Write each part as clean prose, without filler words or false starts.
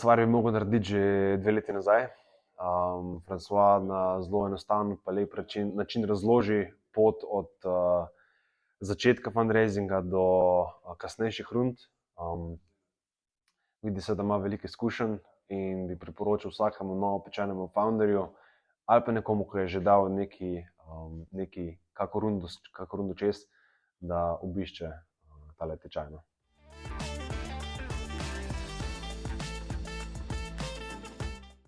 stvar bi mogel narediti že 2 leti nazaj. François na zelo enostaven pa lep način razloži pot od začetka fundraisinga do kasnejših rund. Vidi se, da ima veliko izkušenj in bi priporočil vsakemu novopečenemu founderju ali pa nekomu, ki je že dal kako rundo čez, da obišče tale tečaj.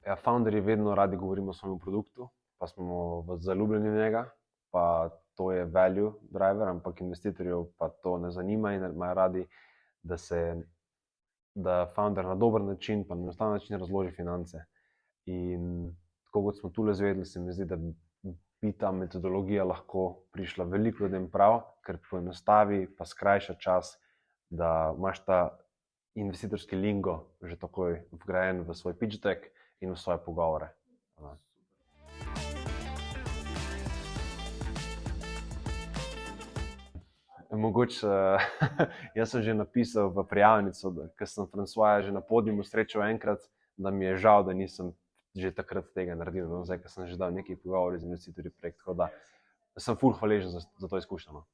Ja, founderji vedno radi govorimo o svojem produktu, pa smo zaljubljeni v njega, pa to je value driver, ampak investitorjev pa to ne zanima in imajo radi, da founder na dober način, pa na enostaven način razloži finance. In tako kot smo tule izvedeli, se mi zdi, da bi ta metodologija lahko prišla veliko ljudem prav, ker poenostavi pa skrajša čas, da imaš ta investitorski lingo že takoj vgrajen v svoj pitch deck in v svoje pogovore. Mogoče, jaz sem že napisal v prijavnico, ker sem Françoisa že na podiumu srečal enkrat, da mi je žal, da nisem že takrat tega naredil, zdaj, ker sem že dal nekaj pogovorov z investitorji prek, tako da sem ful hvaležen za to izkušnjo.